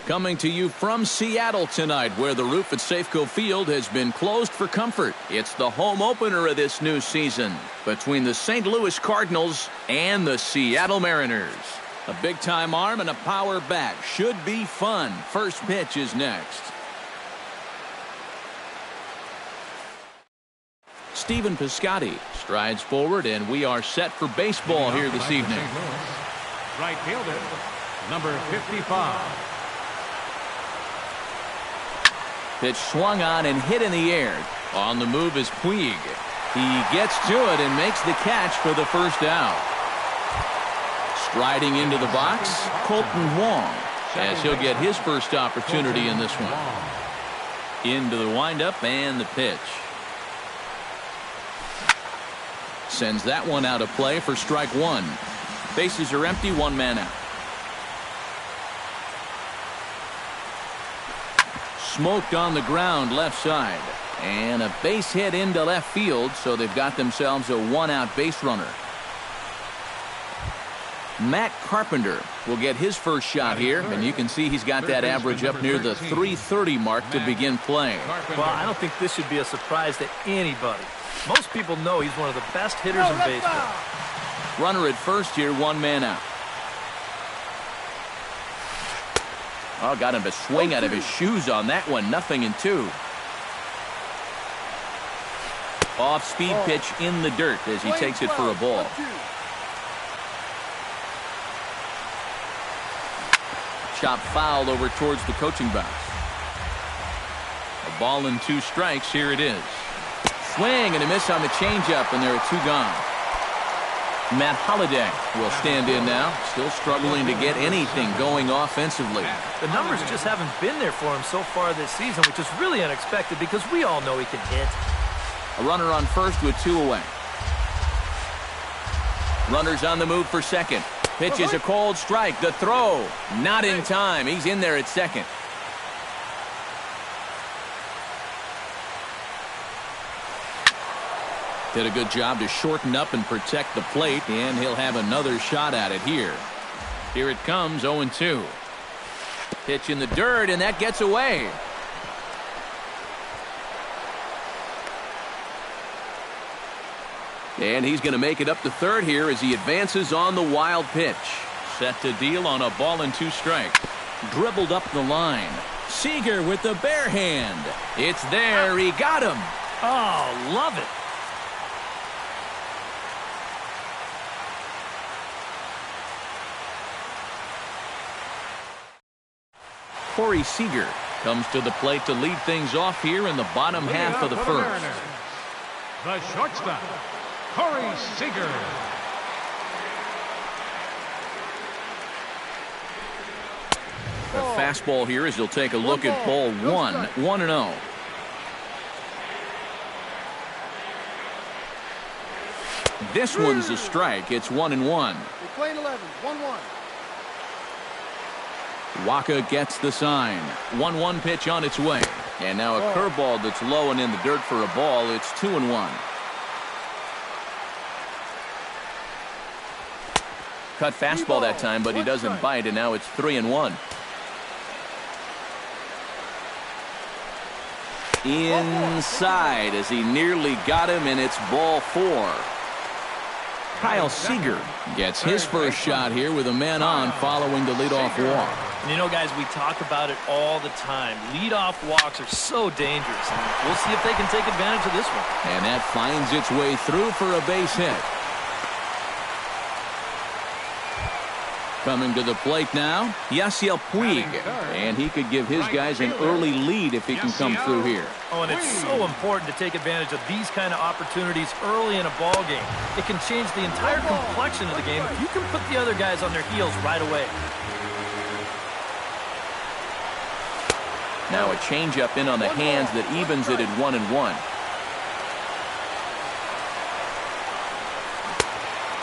Coming to you from Seattle tonight, where the roof at Safeco Field has been closed for comfort. It's the home opener of this new season between the St. Louis Cardinals and the Seattle Mariners. A big-time arm and a power bat. Should be fun. First pitch is next. Stephen Piscotty strides forward, and we are set for baseball here this evening. Right fielder, number 55. Pitch swung on and hit in the air. On the move is Puig. He gets to it and makes the catch for the first out. Striding into the box, Colton Wong, as he'll get his first opportunity in this one. Into the windup and the pitch. Sends that one out of play for strike one. Bases are empty, one man out. Smoked on the ground left side. And a base hit into left field, so they've got themselves a one-out base runner. Matt Carpenter will get his first shot here, and you can see he's got that average up near the .330 mark to begin playing. Well, I don't think this should be a surprise to anybody. Most people know he's one of the best hitters in baseball. Runner at first here, one man out. Oh, got him to swing out of his shoes on that one. 0-2. Off-speed pitch in the dirt as he takes it for a ball. Chop foul over towards the coaching box. A ball and 2 strikes. Here it is. Swing and a miss on the changeup, and there are 2 gone. Matt Holliday will stand in now, still struggling to get anything going offensively. The numbers just haven't been there for him so far this season, which is really unexpected because we all know he can hit. A runner on first with 2 away. Runners on the move for second. Pitch is a cold strike. The throw, not in time. He's in there at second. Did a good job to shorten up and protect the plate, and he'll have another shot at it here. Here it comes, 0-2. Pitch in the dirt, and that gets away. And he's going to make it up to third here as he advances on the wild pitch. Set to deal on a ball and 2 strikes. Dribbled up the line. Seager with the bare hand. It's there. He got him. Oh, love it. Corey Seager comes to the plate to lead things off here in the bottom half of the first. The shortstop, Corey Seager. A fastball here as he'll take a look at ball 1. 1-0. This one's a strike. It's 1-1. We're playing 11. 1-1. Waka gets the sign. 1-1 pitch on its way. And now a curveball that's low and in the dirt for a ball. It's 2-1. Cut fastball that time, but he doesn't bite, and now it's 3-1. Inside as he nearly got him, and it's ball 4. Kyle Seager gets his first shot here with a man on following the leadoff walk. And you know, guys, we talk about it all the time. Leadoff walks are so dangerous, and we'll see if they can take advantage of this one. And that finds its way through for a base hit. Coming to the plate now, Yasiel Puig. And he could give his guys an early lead if he can come through here. Oh, and it's so important to take advantage of these kind of opportunities early in a ball game. It can change the entire complexion of the game if you can put the other guys on their heels right away. Now a changeup in on the hands that evens it at 1-1.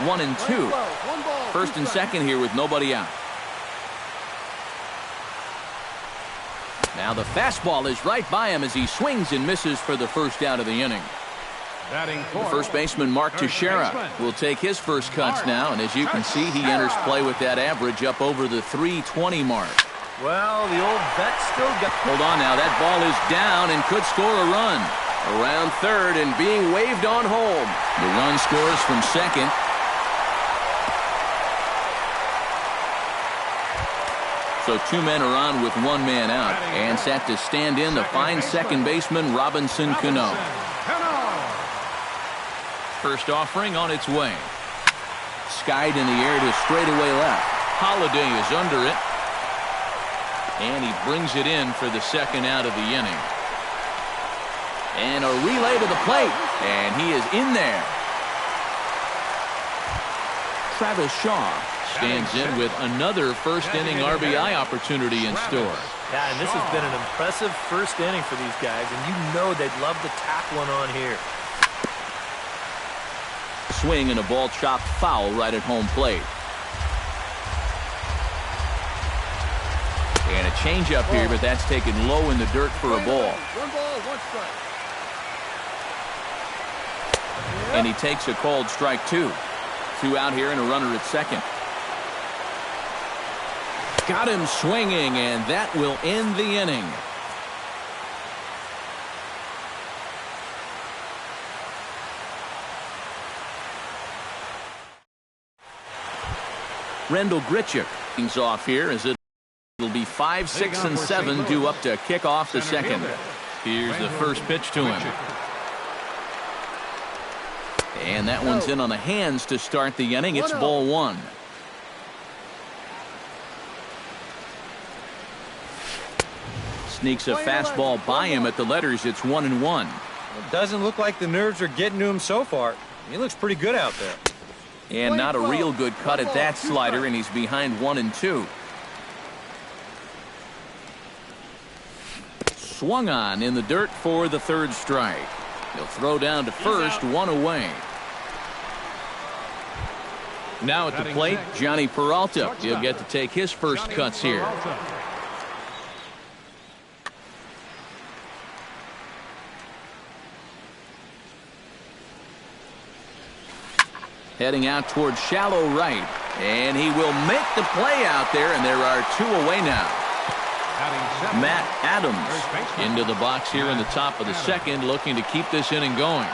1-2. First and second here with nobody out. Now the fastball is right by him as he swings and misses for the first out of the inning. The first baseman, Mark Teixeira, will take his first cuts now, and as you can see, he enters play with that average up over the .320 mark. Well, the old vet still got... Hold on now. That ball is down and could score a run. Around third and being waved on home. The run scores from second. So two men are on with one man out. And set to stand in the fine second baseman, Robinson Cano. First offering on its way. Skied in the air to straightaway left. Holiday is under it. And he brings it in for the second out of the inning. And a relay to the plate. And he is in there. Travis Shaw stands in with another first-inning RBI opportunity in store. Yeah, and this has been an impressive first inning for these guys, and you know they'd love to tack one on here. Swing and a ball chopped foul right at home plate. And a changeup here, but that's taken low in the dirt for a ball. 1 ball, 1 strike. And he takes a called strike 2. 2 out here and a runner at second. Got him swinging, and that will end the inning. Rendell Grichuk things off here as it'll be 5, 6, and 7 due up to kick off the second. Here's the first pitch to him. And that one's in on the hands to start the inning. It's ball 1. Sneaks a fastball by him at the letters. It's 1-1. It doesn't look like the nerves are getting to him so far. He looks pretty good out there. And not a real good cut at that slider, and he's behind 1-2. Swung on in the dirt for the third strike. He'll throw down to first, 1 away. Now at the plate, Johnny Peralta. He'll get to take his first cuts here. Heading out towards shallow right. And he will make the play out there, and there are 2 away now. Matt Adams into the box here in the top of the second, looking to keep this inning going.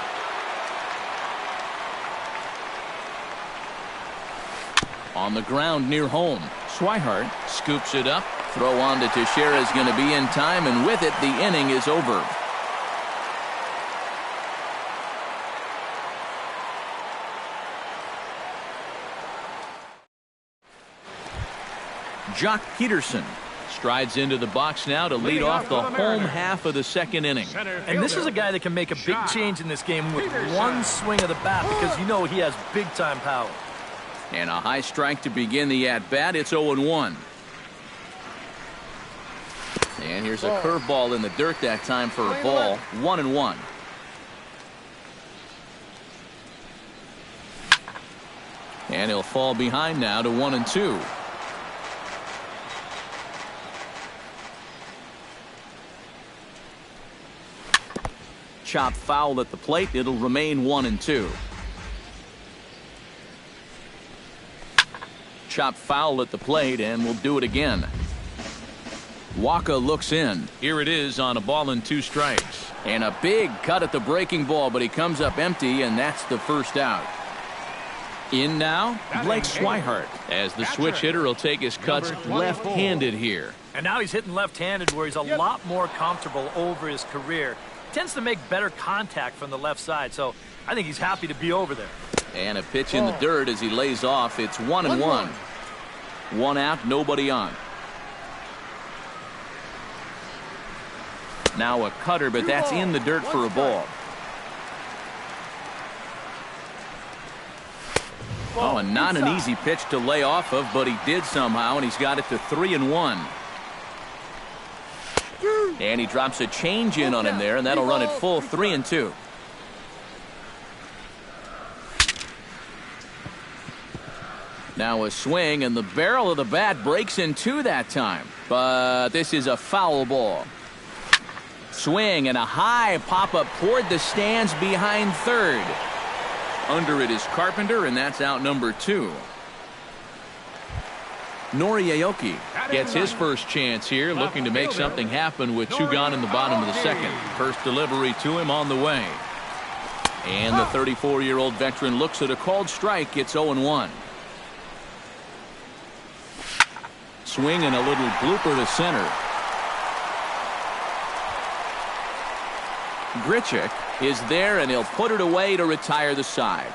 On the ground near home, Swihart scoops it up. Throw on to Teixeira is going to be in time, and with it, the inning is over. Jock Peterson strides into the box now to lead off the home half of the second inning. And this is a guy that can make a big change in this game with one swing of the bat, because you know he has big-time power. And a high strike to begin the at-bat. It's 0-1. And here's a curveball in the dirt that time for a ball. 1-1. And he'll fall behind now to 1-2. Chop foul at the plate. It'll remain 1-2. Chop foul at the plate, and we'll do it again. Waka looks in. Here it is on a ball and 2 strikes. And a big cut at the breaking ball, but he comes up empty, and that's the first out. In now, Blake Swihart, as the switch hitter will take his cuts left-handed here. And now he's hitting left-handed, where he's a lot more comfortable over his career. Tends to make better contact from the left side, so I think he's happy to be over there. And a pitch in the dirt as he lays off. It's 1-1. 1 out, nobody on. Now a cutter, but that's in the dirt for a ball. Oh, and not an easy pitch to lay off of, but he did somehow, and he's got it to 3-1. And he drops a change in on him there, and that'll run it full 3-2. Now a swing, and the barrel of the bat breaks in 2 that time. But this is a foul ball. Swing and a high pop-up toward the stands behind third. Under it is Carpenter, and that's out number 2. Aoki gets his first chance here, looking to make something happen with 2 gone in the bottom of the second. First delivery to him on the way. And the 34-year-old veteran looks at a called strike. It's 0-1. Swing and a little blooper to center. Grichuk is there, and he'll put it away to retire the side.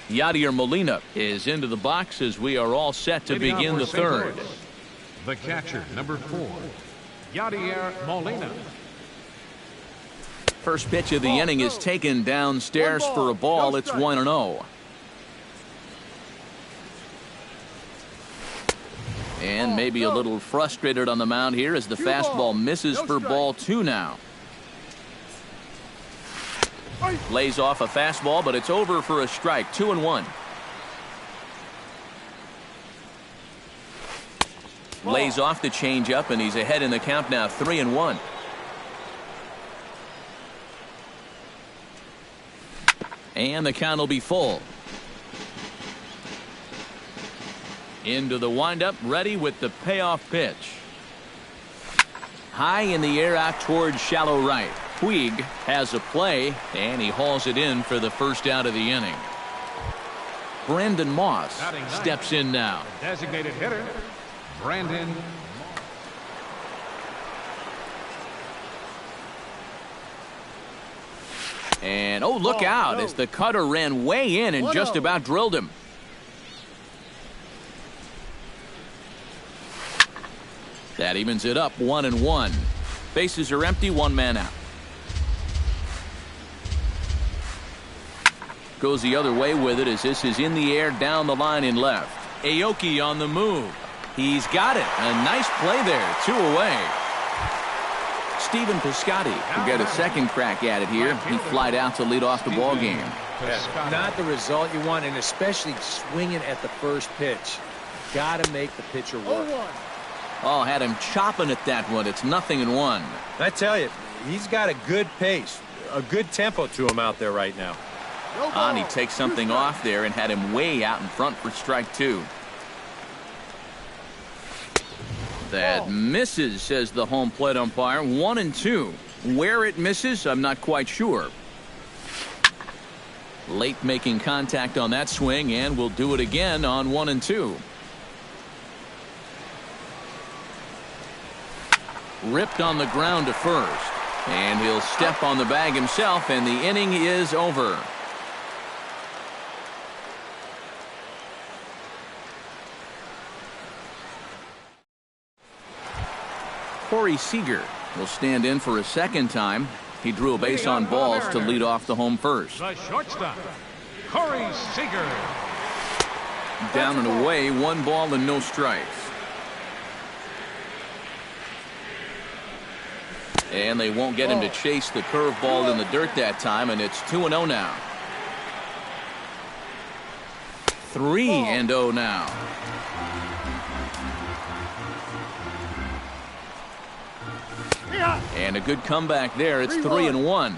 Yadier Molina is into the box as we are all set to begin the third. The catcher, number 4, Yadier Molina. First pitch of the inning is taken downstairs for a ball. It's 1-0. And maybe a little frustrated on the mound here as the fastball misses for ball 2 now. Lays off a fastball, but it's over for a strike. 2-1. Lays off the changeup, and he's ahead in the count now. 3-1. And the count will be full. Into the windup, ready with the payoff pitch. High in the air out towards shallow right. Puig has a play, and he hauls it in for the first out of the inning. Brandon Moss steps in now. Designated hitter, Brandon. And oh, look out as the cutter ran way in and just about drilled him. That evens it up, 1-1. Bases are empty, 1 man out. Goes the other way with it as this is in the air down the line in left. Aoki on the move. He's got it. A nice play there. 2 away. Stephen Piscotty will get a second crack at it here. He flied out to lead off the ball game. Yeah, not the result you want, and especially swinging at the first pitch. Got to make the pitcher work. Oh, had him chopping at that one. It's 0-1. I tell you, he's got a good pace, a good tempo to him out there right now. On, he takes something off there and had him way out in front for strike 2. That misses, says the home plate umpire. 1-2. Where it misses, I'm not quite sure. Late making contact on that swing, and we'll do it again on 1-2. Ripped on the ground to first, and he'll step on the bag himself, and the inning is over. Corey Seager will stand in for a second time. He drew a base on balls to lead off the home first. The shortstop, Corey Seager. Down and away, 1 ball and no strikes. And they won't get him to chase the curveball in the dirt that time, and it's 2-0 now. 3-0 now. And a good comeback there. It's 3-1.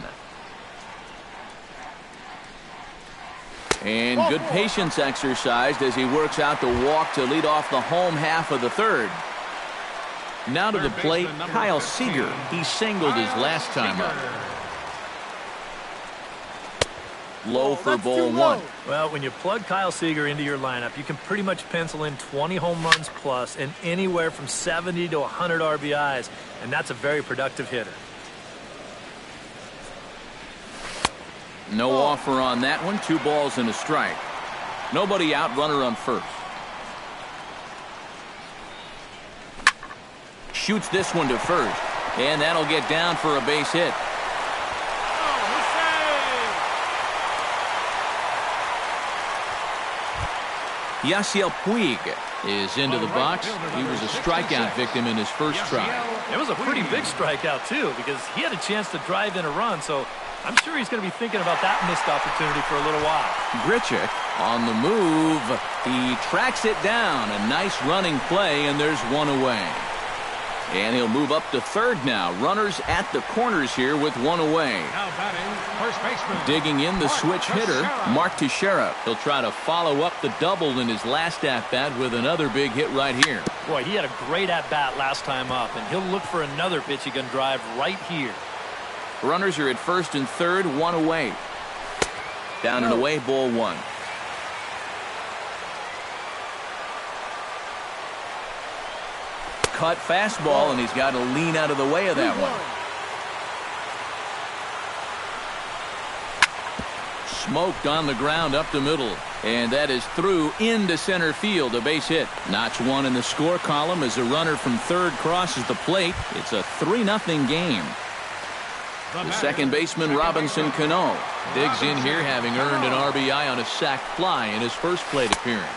And good patience exercised as he works out the walk to lead off the home half of the third. Now to the plate, Kyle Seager. He singled his last time up. Low for ball 1. Well, when you plug Kyle Seager into your lineup, you can pretty much pencil in 20 home runs plus and anywhere from 70 to 100 RBIs, and that's a very productive hitter. No offer on that one. 2 balls and a strike. Nobody out, runner on first. Shoots this one to first, and that'll get down for a base hit. Yasiel Puig is into the box. He was a strikeout victim in his first try. It was a pretty big strikeout, too, because he had a chance to drive in a run, so I'm sure he's going to be thinking about that missed opportunity for a little while. Grichuk on the move. He tracks it down. A nice running play, and there's 1 away. And he'll move up to third now. Runners at the corners here with one away. Now batting, first baseman. Digging in the switch hitter, Mark Teixeira. He'll try to follow up the double in his last at-bat with another big hit right here. Boy, he had a great at-bat last time up, and he'll look for another pitch he can drive right here. Runners are at first and third, one away. Down and away, ball one. Cut fastball, and he's got to lean out of the way of that one. Smoked on the ground up the middle, and that is through into center field, a base hit. Notch one in the score column as a runner from third crosses the plate. It's a 3-0 game. The second baseman, Robinson Cano, digs in here, having earned an RBI on a sac fly in his first plate appearance.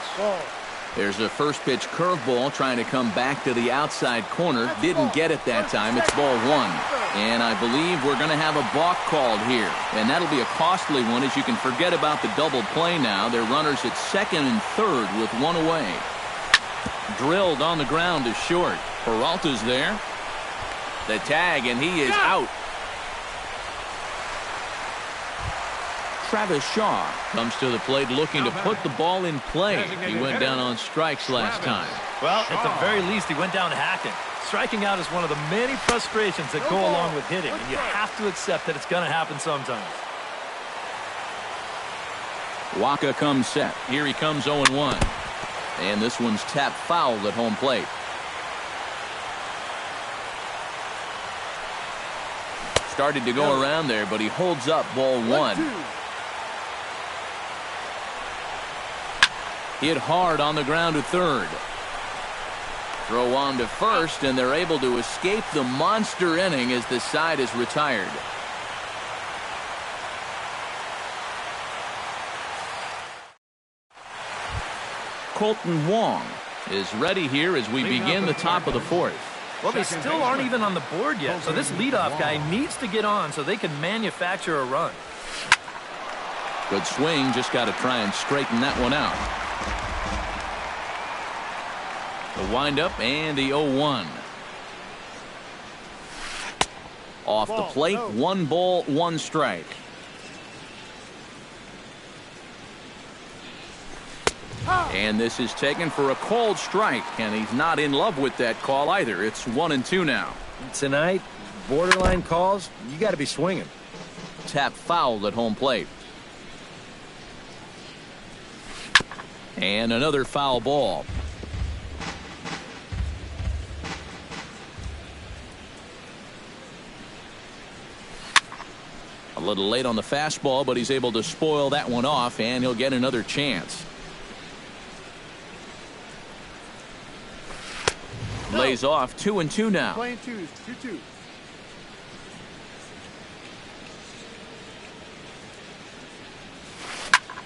There's a first pitch curveball trying to come back to the outside corner. Didn't get it that time. It's ball one. And I believe we're going to have a balk called here. And that'll be a costly one, as you can forget about the double play now. They're runners at second and third with one away. Drilled on the ground to short. Peralta's there. The tag, and he is out. Travis Shaw comes to the plate looking to put the ball in play. He went down on strikes last time. Well, at the very least, he went down hacking. Striking out is one of the many frustrations that go along with hitting, and you have to accept that it's going to happen sometimes. Waka comes set. Here he comes 0-1. And this one's tapped foul at home plate. Started to go around there, but he holds up ball one. Hit hard on the ground to third. Throw on to first, and they're able to escape the monster inning as the side is retired. Colton Wong is ready here as we begin the top of the fourth. Well, they still aren't even on the board yet, so this leadoff guy needs to get on so they can manufacture a run. Good swing, just got to try and straighten that one out. The windup and the 0-1. Off the plate, 1 ball, 1 strike. And this is taken for a called strike, and he's not in love with that call either. It's 1-2 now. Tonight, borderline calls, you got to be swinging. Tap foul at home plate. And another foul ball. A little late on the fastball, but he's able to spoil that one off, and he'll get another chance. Lays off 2-2 now. Playing twos, 2-2.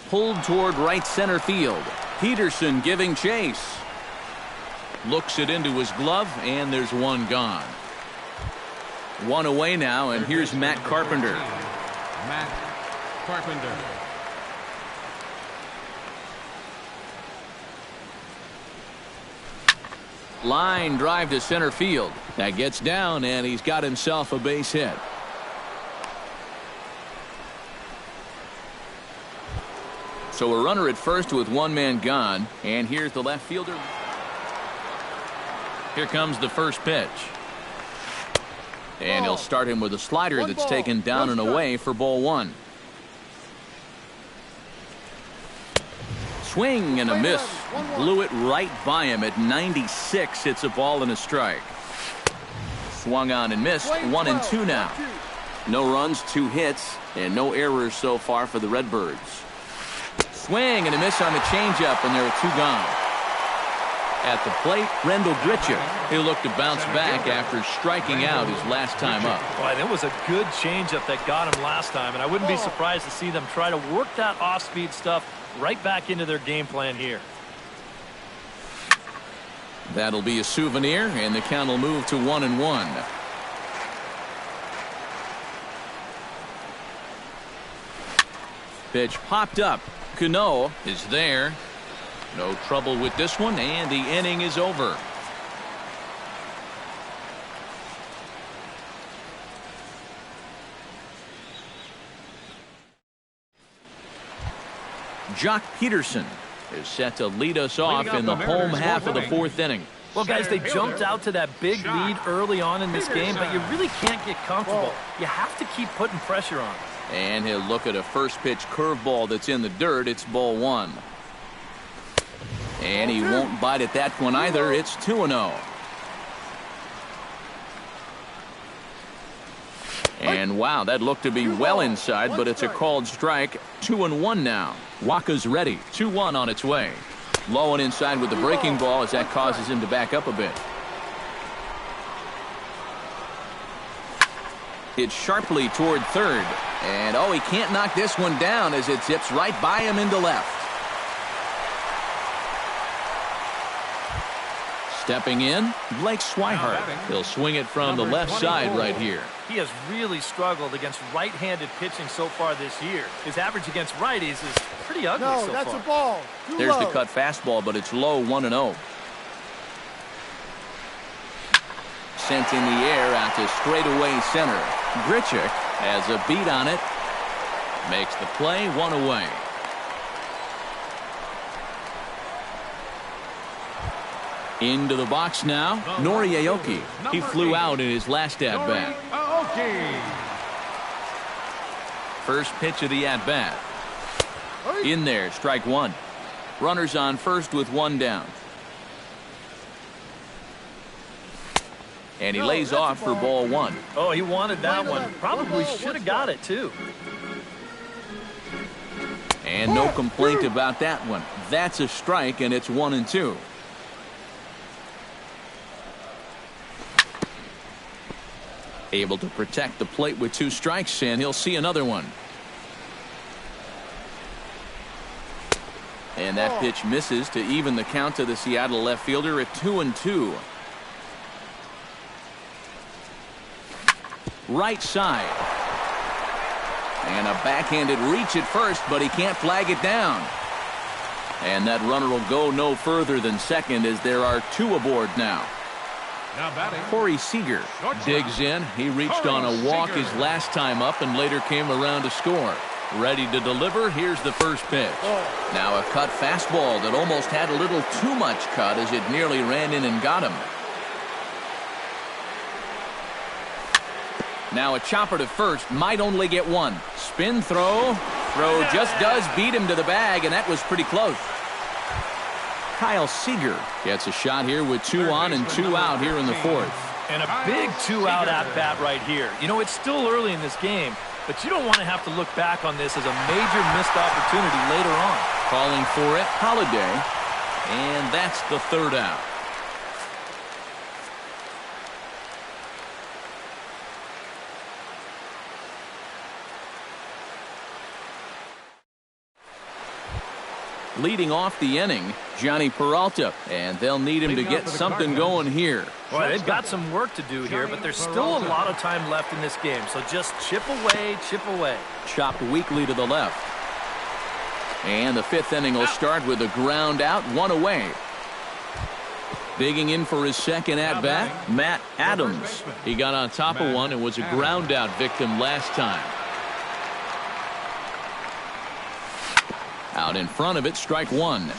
Pulled toward right center field. Peterson giving chase. Looks it into his glove, and there's one gone. One away now, and here's Matt Carpenter. Matt Carpenter. Line drive to center field. That gets down, and he's got himself a base hit. So a runner at first with one man gone, and here's the left fielder. Here comes the first pitch. And he'll start him with a slider that's taken down and away for ball one. Swing and a miss. Blew it right by him at 96. It's a ball and a strike. Swung on and missed. 1-2 now. No runs, 2 hits, and no errors so far for the Redbirds. Swing and a miss on the changeup, and there are 2 gone. At the plate, Rendell Grichuk. He'll look to bounce back after striking out his last time up. Boy, that was a good changeup that got him last time, and I wouldn't be surprised to see them try to work that off-speed stuff right back into their game plan here. That'll be a souvenir, and the count will move to 1-1. Pitch popped up. Cano is there. No trouble with this one, and the inning is over. Jock Peterson is set to lead us off in the home half of the fourth inning. Well, guys, they jumped out to that big lead early on in this game, but you really can't get comfortable. You have to keep putting pressure on. And he'll look at a first pitch curveball that's in the dirt. It's ball one. And he won't bite at that one either. It's 2-0. And wow, that looked to be well inside, but it's a called strike. 2-1 now. Waka's ready. 2-1 on its way. Low and inside with the breaking ball as that causes him to back up a bit. It's sharply toward third. And oh, he can't knock this one down as it zips right by him into left. Stepping in, Blake Swihart. He'll swing it from the left side right here. He has really struggled against right-handed pitching so far this year. His average against righties is pretty ugly so far. No, that's a ball. There's the cut fastball, but it's low, 1-0. Sent in the air out to straightaway center. Grichuk has a beat on it. Makes the play, 1 away. Into the box now, Nori Aoki. He flew out in his last at-bat. First pitch of the at-bat. In there, strike one. Runners on first with one down. And he lays off for ball one. Oh, he wanted that one. Probably should have got it, too. And no complaint about that one. That's a strike, and it's 1-2. Able to protect the plate with 2 strikes, and he'll see another one. And that pitch misses to even the count to the Seattle left fielder at 2-2. Right side. And a backhanded reach at first, but he can't flag it down. And that runner will go no further than second as there are 2 aboard now. Corey Seager digs in. He reached on a walk his last time up and later came around to score. Ready to deliver. Here's the first pitch. Now a cut fastball that almost had a little too much cut as it nearly ran in and got him. Now a chopper to first. Might only get one. Spin throw. Throw just does beat him to the bag, and that was pretty close. Kyle Seager gets a shot here with 2 on and 2 out here in the fourth. And a big 2-out at-bat right here. You know, it's still early in this game, but you don't want to have to look back on this as a major missed opportunity later on. Calling for it, Holiday. And that's the 3rd out. Leading off the inning, Johnny Peralta, and they'll need him to get something going here. Well, they've got some work to do here, but there's still a lot of time left in this game, so just chip away, chip away. Chopped weakly to the left. And the 5th inning will start with a ground out, 1 away. Digging in for his second at-bat, Matt Adams. He got on top of one and was a ground out victim last time. Out in front of it, strike one.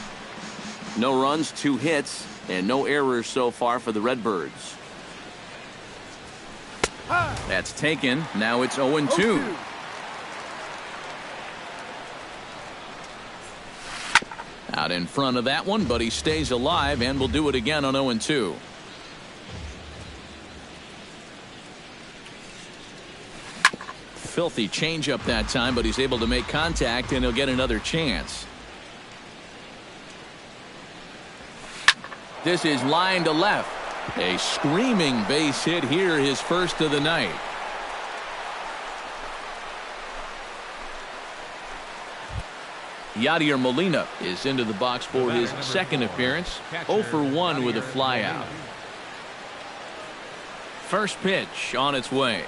No runs, 2 hits, and no errors so far for the Redbirds. That's taken. Now it's 0-2. Out in front of that one, but he stays alive and will do it again on 0-2. Filthy changeup that time, but he's able to make contact, and he'll get another chance. This is line to left. A screaming base hit here, his first of the night. Yadier Molina is into the box for his second appearance. 0 for 1 with a flyout. First pitch on its way.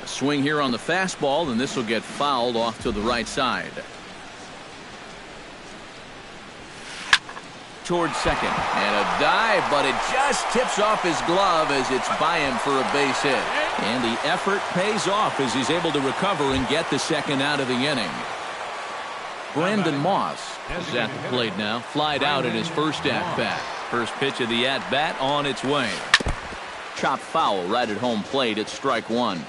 A swing here on the fastball, and this will get fouled off to the right side. Towards second, and a dive, but it just tips off his glove as it's by him for a base hit. And the effort pays off as he's able to recover and get the second out of the inning. Brandon Moss is at the plate now. Flied out in his first at-bat. First pitch of the at-bat on its way. Chop foul right at home plate. It's strike one.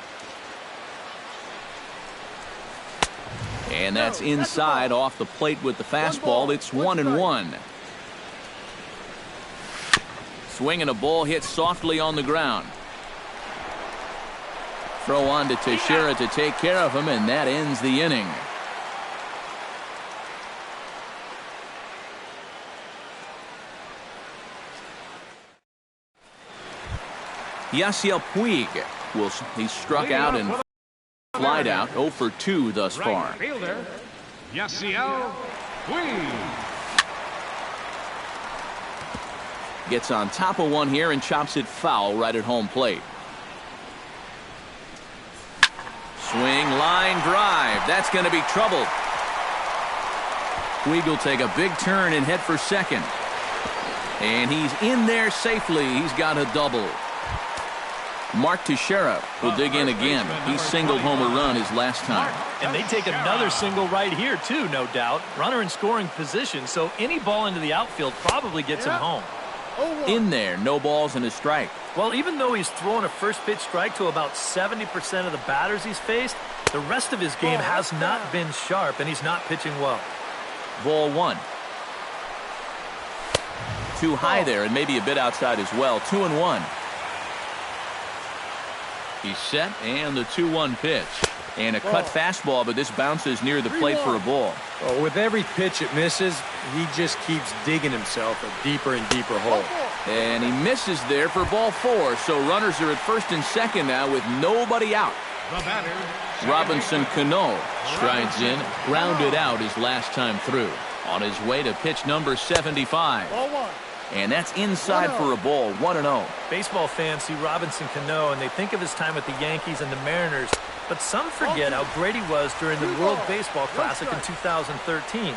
And that's inside off the plate with the fastball. It's 1-1. Swinging a ball hit softly on the ground. Throw on to Teixeira to take care of him, and that ends the inning. Yasiel Puig he struck out and flied out. 0 for 2 thus far. Fielder, Yasiel Puig. Gets on top of one here and chops it foul right at home plate. Swing, line drive. That's going to be trouble. Puig will take a big turn and head for second. And he's in there safely. He's got a double. Mark Teixeira will dig in again. He singled home a run his last time. And they take another single right here, too, no doubt. Runner in scoring position, so any ball into the outfield probably gets him home. In there, no balls and a strike. Well, even though he's thrown a first pitch strike to about 70% of the batters he's faced, the rest of his game has not been sharp, and he's not pitching well. Ball one. Too high there, and maybe a bit outside as well. 2-1. He's set, and the 2-1 pitch. And a cut fastball, but this bounces near the plate for a ball. Well, with every pitch it misses, he just keeps digging himself a deeper and deeper hole. And he misses there for ball 4. So runners are at first and second now with nobody out. The batter, Robinson Cano strides in, grounded out his last time through. On his way to pitch number 75. Ball 1. And that's inside for a ball. 1-0. Baseball fans see Robinson Cano, and they think of his time with the Yankees and the Mariners. But some forget how great he was during the World Baseball Classic in 2013.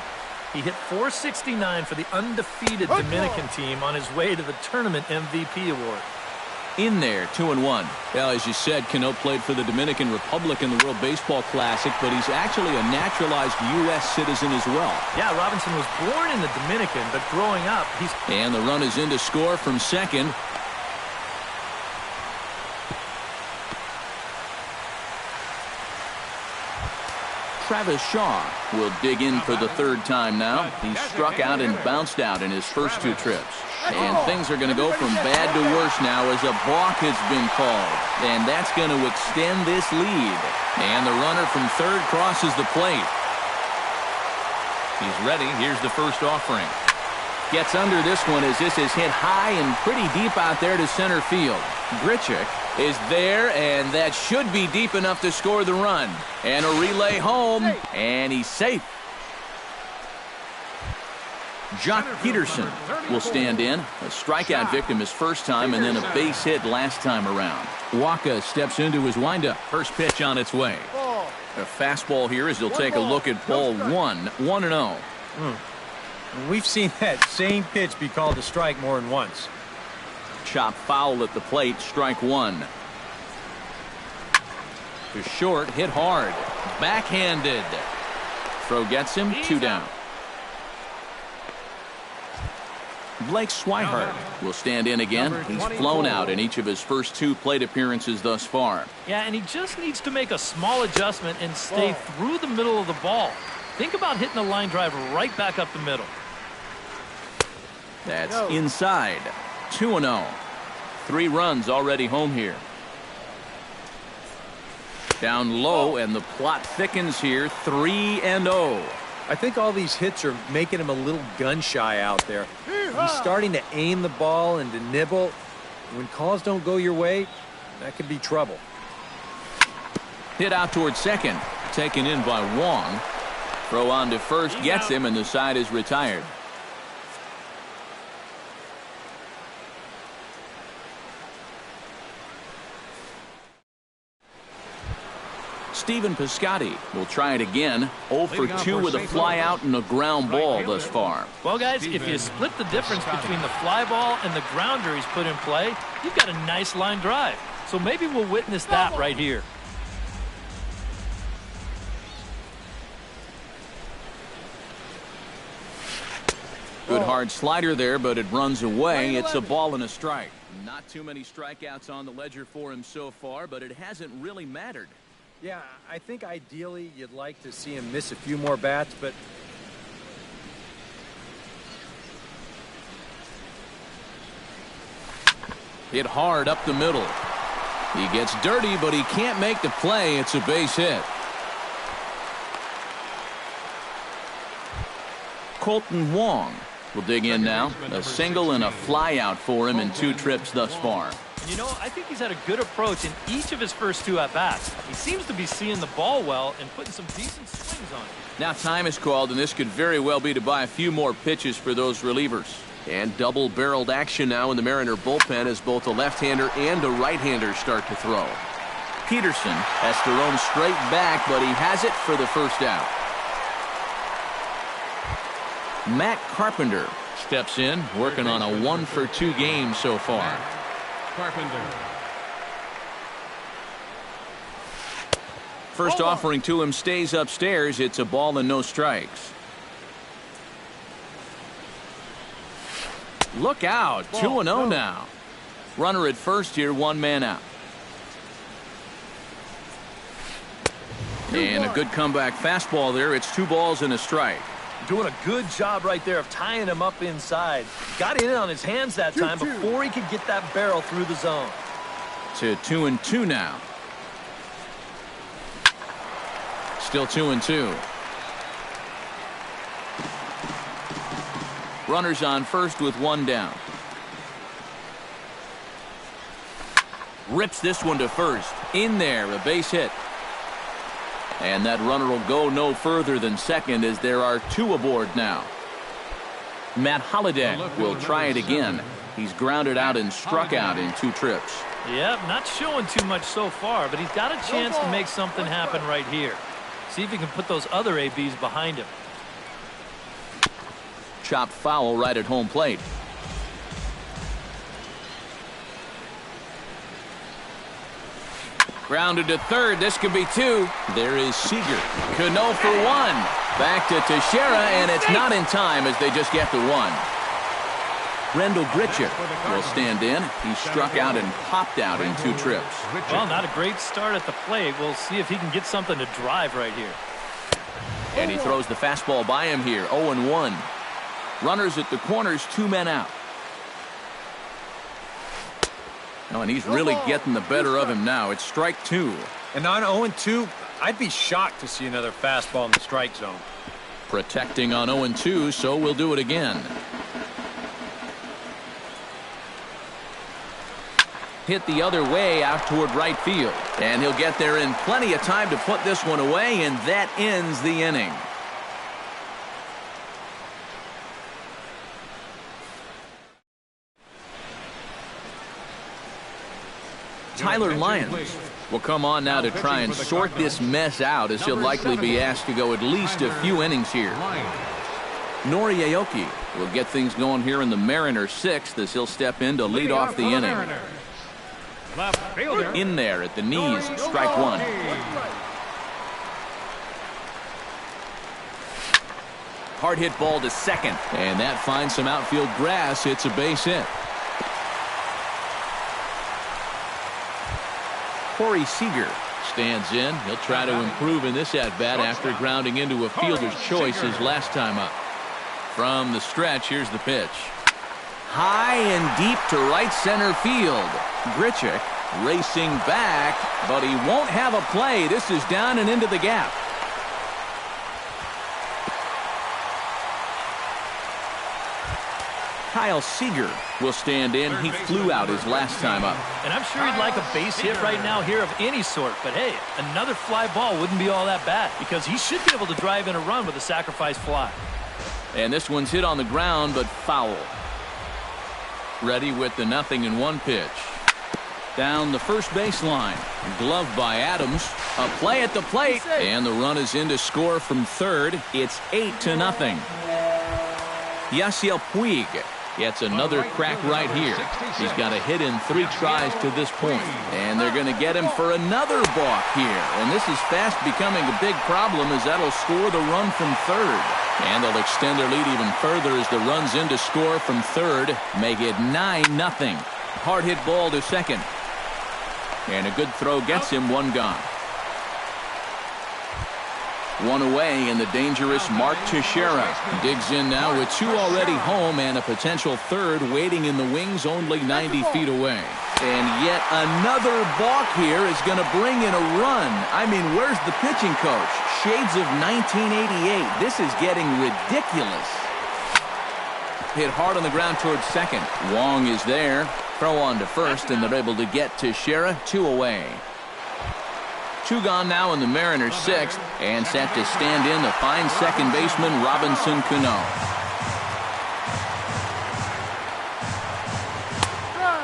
He hit .469 for the undefeated Dominican team on his way to the tournament MVP award. In there, 2-1. Well, as you said, Cano played for the Dominican Republic in the World Baseball Classic, but he's actually a naturalized U.S. citizen as well. Yeah, Robinson was born in the Dominican, but growing up, he's... And the run is in to score from second. Travis Shaw will dig in for the third time now. He struck out and bounced out in his first 2 trips. And things are going to go from bad to worse now as a balk has been called. And that's going to extend this lead. And the runner from third crosses the plate. He's ready. Here's the first offering. Gets under this one as this is hit high and pretty deep out there to center field. Grichuk is there, and that should be deep enough to score the run. And a relay home, and he's safe. Jock Peterson will stand in. A strikeout victim his first time, and then a base hit last time around. Waka steps into his windup. First pitch on its way. A fastball here as he'll take a look at ball 1. 1-0. We've seen that same pitch be called a strike more than once. Chop foul at the plate, strike 1. To short, hit hard. Backhanded. Throw gets him, 2 down. Blake Swihart will stand in again. He's flown out in each of his first 2 plate appearances thus far. Yeah, and he just needs to make a small adjustment and stay through the middle of the ball. Think about hitting a line drive right back up the middle. That's inside. 2-0. 3 runs already home here. Down low, and the plot thickens here. 3-0. I think all these hits are making him a little gun-shy out there. He's starting to aim the ball and to nibble. When calls don't go your way, that could be trouble. Hit out towards second. Taken in by Wong. Throw on to first, gets him, and the side is retired. Stephen Piscotty will try it again. 0 for 2 with a fly out and a ground ball thus far. Well, guys, if you split the difference between the fly ball and the grounder he's put in play, you've got a nice line drive. So maybe we'll witness that right here. Good hard slider there, but it runs away. It's a ball and a strike. Not too many strikeouts on the ledger for him so far, but it hasn't really mattered. Yeah, I think ideally you'd like to see him miss a few more bats, but hit hard up the middle. He gets dirty, but he can't make the play. It's a base hit. Colton Wong will dig in now. A single and a fly out for him in 2 trips thus far. You know, I think he's had a good approach in each of his first 2 at-bats. He seems to be seeing the ball well and putting some decent swings on it. Now time is called, and this could very well be to buy a few more pitches for those relievers. And double-barreled action now in the Mariner bullpen as both a left-hander and a right-hander start to throw. Peterson has to roam straight back, but he has it for the first out. Matt Carpenter steps in, working on a 1-for-2 game so far. Carpenter. First offering to him stays upstairs. It's a ball and no strikes. Look out. 2-0 now. Runner at first here, 1 man out. And a good comeback fastball there. It's 2 balls and a strike. Doing a good job right there of tying him up inside. Got in on his hands that time before he could get that barrel through the zone. To 2-2 now. Still 2-2. Runners on first with 1 down. Rips this one to first. In there, a base hit. And that runner will go no further than second as there are 2 aboard now. Matt Holliday will try it again. He's grounded out and struck out in 2 trips. Yep, not showing too much so far, but he's got a chance to make something happen right here. See if he can put those other ABs behind him. Chopped foul right at home plate. Grounded to third. This could be 2. There is Seager. Cano for 1. Back to Teixeira, and it's not in time as they just get to 1. Rendell Grichuk will stand in. He struck out and popped out in 2 trips. Well, not a great start at the plate. We'll see if he can get something to drive right here. And he throws the fastball by him here. 0-1. Runners at the corners, 2 men out. Oh, and he's really getting the better of him now. It's strike 2. and on 0-2, I'd be shocked to see another fastball in the strike zone. Protecting on 0-2, so we'll do it again. Hit the other way out toward right field. And he'll get there in plenty of time to put this one away, and that ends the inning. Tyler Lyons will come on now to try and sort this mess out, as he'll likely be asked to go at least a few innings here. Nori Aoki will get things going here in the Mariners' 6th as he'll step in to lead off the inning. In there at the knees, strike 1. Hard hit ball to second, and that finds some outfield grass. It's a base hit. Corey Seager stands in. He'll try to improve in this at-bat after grounding into a fielder's choice his last time up. From the stretch, here's the pitch. High and deep to right center field. Grichuk racing back, but he won't have a play. This is down and into the gap. Kyle Seager will stand in. He flew out his last time up. And I'm sure he'd like a base hit right now here of any sort. But hey, another fly ball wouldn't be all that bad, because he should be able to drive in a run with a sacrifice fly. And this one's hit on the ground, but foul. Ready with the 0-1 pitch. Down the first baseline. Gloved by Adams. A play at the plate. And the run is in to score from third. It's 8-0. Yasiel Puig Gets another crack right here. He's got a hit in 3 tries to this point. And they're going to get him for another balk here. And this is fast becoming a big problem as that'll score the run from third. And they'll extend their lead even further as the runs in to score from third. Make it 9-0. Hard hit ball to second. And a good throw gets him 1 gone. 1 away, and the dangerous Mark Teixeira digs in now with 2 already home and a potential third waiting in the wings only 90 feet away. And yet another balk here is going to bring in a run. I mean, where's the pitching coach? Shades of 1988. This is getting ridiculous. Hit hard on the ground towards second. Wong is there. Throw on to first, and they're able to get Teixeira 2 away. 2 gone now in the Mariners' 6th, and set to stand in the fine second baseman Robinson Cano.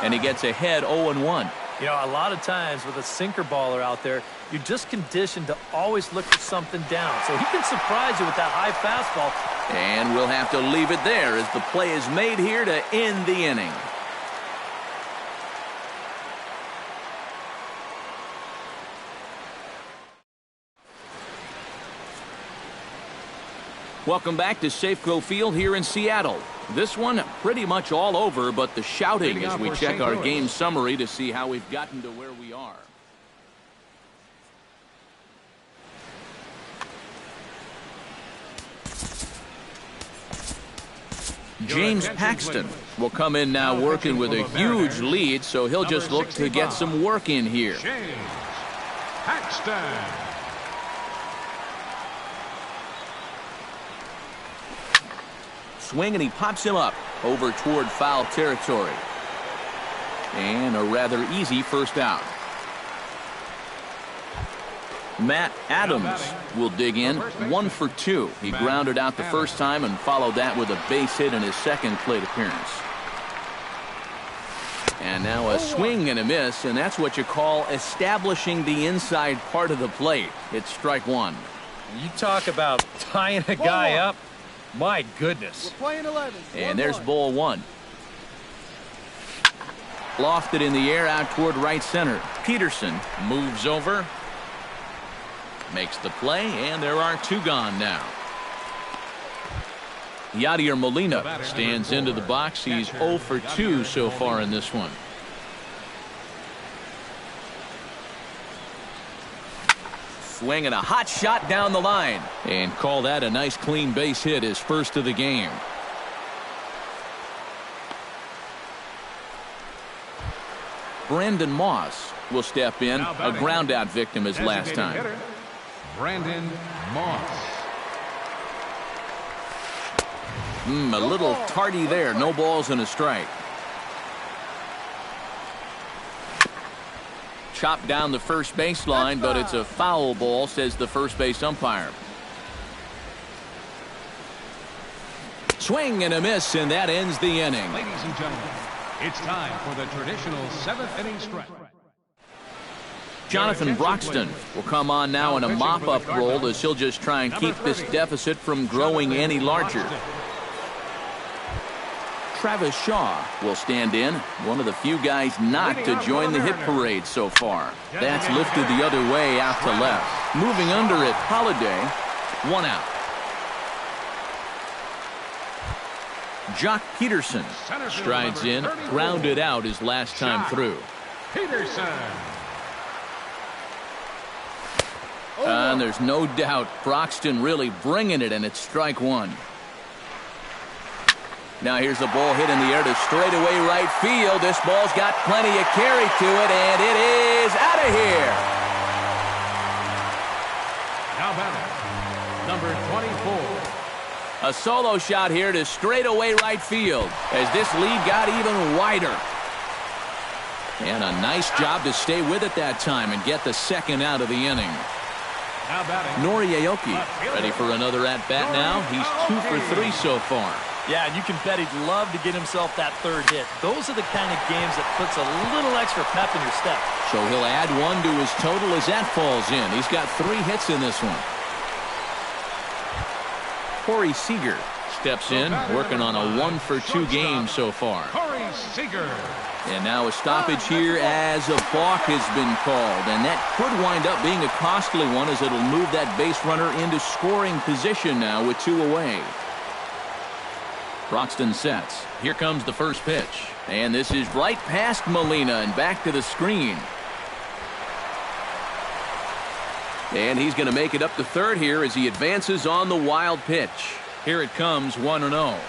And he gets ahead 0-1. You know, a lot of times with a sinker baller out there, you're just conditioned to always look for something down. So he can surprise you with that high fastball. And we'll have to leave it there as the play is made here to end the inning. Welcome back to Safeco Field here in Seattle. This one pretty much all over, but the shouting as we check our game summary to see how we've gotten to where we are. James Paxton will come in now working with a huge lead, so he'll just look to get some work in here. James Paxton. Swing, and he pops him up over toward foul territory. And a rather easy first out. Matt Adams will dig in. 1 for 2. He grounded out the first time and followed that with a base hit in his second plate appearance. And now a swing and a miss, and that's what you call establishing the inside part of the plate. It's strike 1. You talk about tying a guy up. My goodness. We're playing 11. And there's ball 1. Lofted in the air out toward right center. Peterson moves over. Makes the play, and there are 2 gone now. Yadier Molina stands into the box. He's 0 for 2 so far in this one. Swing and a hot shot down the line. And call that a nice clean base hit, his first of the game. Brandon Moss will step in. A ground out victim as last time. Brandon Moss. A little tardy there. No balls and a strike. Chopped down the first baseline, but it's a foul ball, says the first base umpire. Swing and a miss, and that ends the inning. Ladies and gentlemen, it's time for the traditional 7th inning stretch. Jonathan Broxton will come on now in a mop-up role as he'll just try and keep this deficit from growing any larger. Travis Shaw will stand in, one of the few guys not to join the hit parade so far. That's lifted the other way out to left. Moving under it, Holiday, 1 out. Jock Peterson strides in, grounded out his last time through. Peterson. And there's no doubt Broxton really bringing it, and it's strike 1. Now here's a ball hit in the air to straightaway right field. This ball's got plenty of carry to it, and it is out of here. Now batting, number 24. A solo shot here to straightaway right field as this lead got even wider. And a nice job to stay with it that time and get the second out of the inning. Now batting, Nori Aoki ready for another at-bat now. He's 2 for 3 so far. Yeah, and you can bet he'd love to get himself that third hit. Those are the kind of games that puts a little extra pep in your step. So he'll add 1 to his total as that falls in. He's got 3 hits in this one. Corey Seager steps in, working on a 1-for-2 game so far. And now a stoppage here as a balk has been called. And that could wind up being a costly one, as it'll move that base runner into scoring position now with 2 away. Broxton sets. Here comes the first pitch. And this is right past Molina and back to the screen. And he's going to make it up to third here as he advances on the wild pitch. Here it comes, 1-0.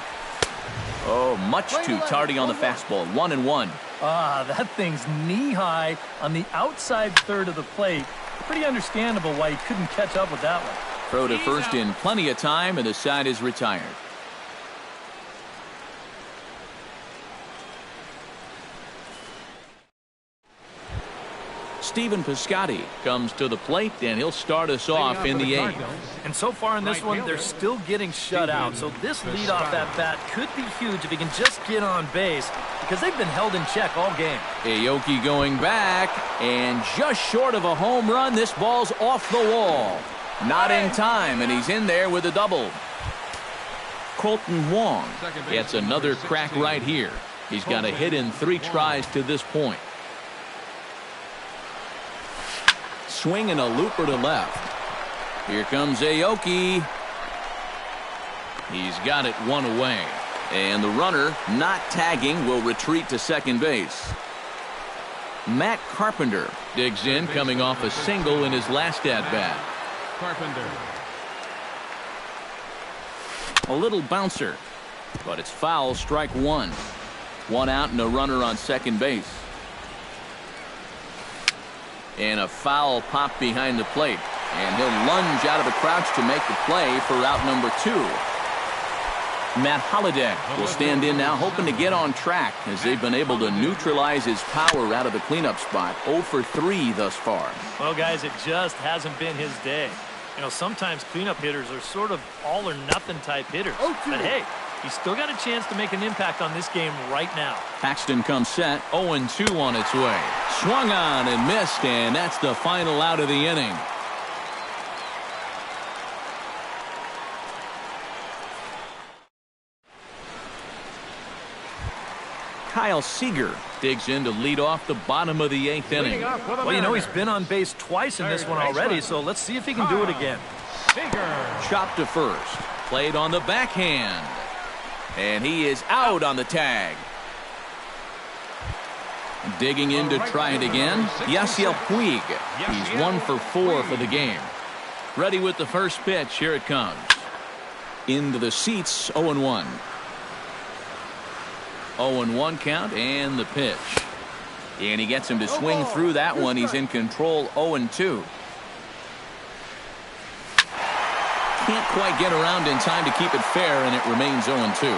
Oh, much too tardy on the fastball. 1-1. That thing's knee-high on the outside third of the plate. Pretty understandable why he couldn't catch up with that one. Throw to first in plenty of time, and the side is retired. Stephen Piscotty comes to the plate, and he'll start us off in the 8th. And so far in this one, they're still getting shut out. So this leadoff at bat could be huge if he can just get on base, because they've been held in check all game. Aoki going back, and just short of a home run, this ball's off the wall. Not in time, and he's in there with a double. Colton Wong gets another crack right here. He's got a hit in 3 tries to this point. Swing and a looper to left. Here comes Aoki. He's got it 1 away. And the runner, not tagging, will retreat to second base. Matt Carpenter digs in, coming off a single in his last at-bat. Carpenter. A little bouncer, but it's foul, strike 1. 1 out and a runner on second base. And a foul pop behind the plate. And he'll lunge out of the crouch to make the play for out number 2. Matt Holliday will stand in now, hoping to get on track, as they've been able to neutralize his power out of the cleanup spot. 0 for 3 thus far. Well, guys, it just hasn't been his day. You know, sometimes cleanup hitters are sort of all or nothing type hitters. But hey, he's still got a chance to make an impact on this game right now. Paxton comes set, 0-2 on its way. Swung on and missed, and that's the final out of the inning. Kyle Seager digs in to lead off the bottom of the 8th inning. Well, you know, he's been on base twice in this one already, so let's see if he can do it again. Chopped to first. Played on the backhand. And he is out on the tag. Digging in to try it again, Yasiel Puig. He's 1 for 4 for the game. Ready with the first pitch. Here it comes. Into the seats, 0-1. 0-1 count, and the pitch. And he gets him to swing through that one. He's in control, 0-2. Can't quite get around in time to keep it fair, and it remains 0-2.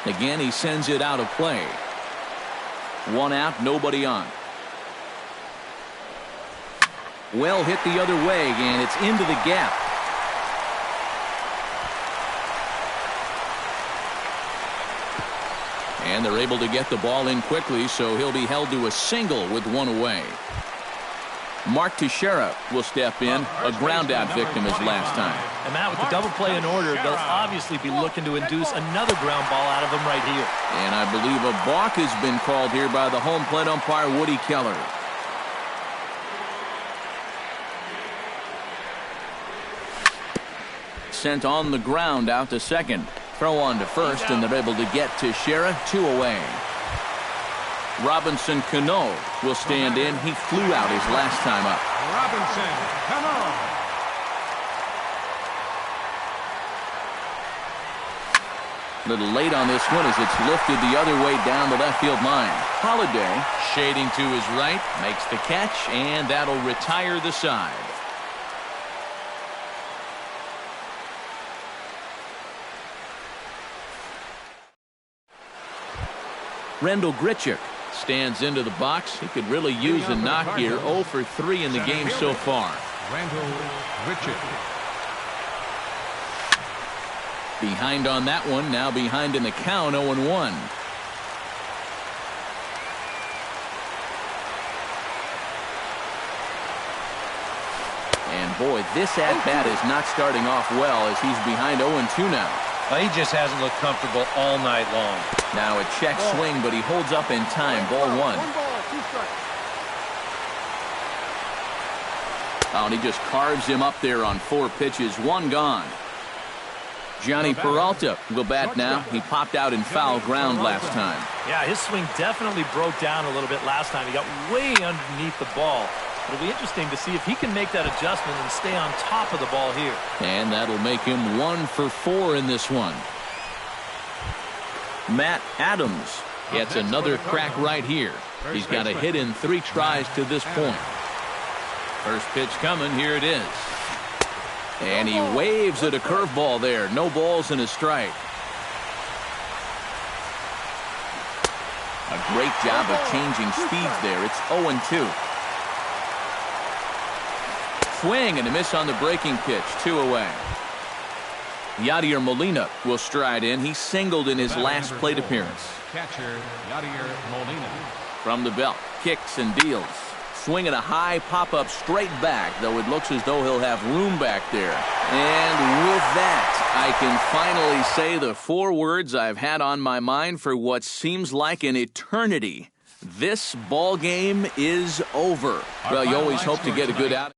Again, he sends it out of play. 1 out, nobody on. Well hit the other way, and it's into the gap. And they're able to get the ball in quickly, so he'll be held to a single with 1 away. Mark Teixeira will step in, a ground-out victim his last time. And Matt, with the double play in order, they'll obviously be looking to induce another ground ball out of him right here. And I believe a balk has been called here by the home plate umpire, Woody Keller. Sent on the ground out to second. Throw on to first, and they're able to get Teixeira 2 away. Robinson Cano will stand in. He flew out his last time up. Robinson Cano. A little late on this one as it's lifted the other way down the left field line. Holliday shading to his right, makes the catch, and that'll retire the side. Rendell Grichuk stands into the box. He could really use a knock here. 0 for 3 in the game so far. Rendell Grichuk. Behind on that one. Now behind in the count. 0-1. And boy, this at-bat is not starting off well as he's behind 0-2 now. Well, he just hasn't looked comfortable all night long. Now a check swing, but he holds up in time. Ball 1. 1 ball, 2 strikes. Oh, and he just carves him up there on 4 pitches. 1 gone. Johnny Peralta will bat now. He popped out in foul ground last time. Yeah, his swing definitely broke down a little bit last time. He got way underneath the ball. It'll be interesting to see if he can make that adjustment and stay on top of the ball here. And that'll make him 1 for 4 in this one. Matt Adams gets another crack right here. He's got a hit in 3 tries to this point. First pitch coming. Here it is. And he waves at a curveball there. No balls and a strike. A great job of changing speeds there. It's 0-2. Swing and a miss on the breaking pitch. 2 away. Yadier Molina will stride in. He singled in his last plate appearance. Catcher Yadier Molina. From the belt, kicks and deals. Swinging a high pop-up straight back, though it looks as though he'll have room back there. And with that, I can finally say the 4 words I've had on my mind for what seems like an eternity. This ball game is over. Well, you always hope to get a good out.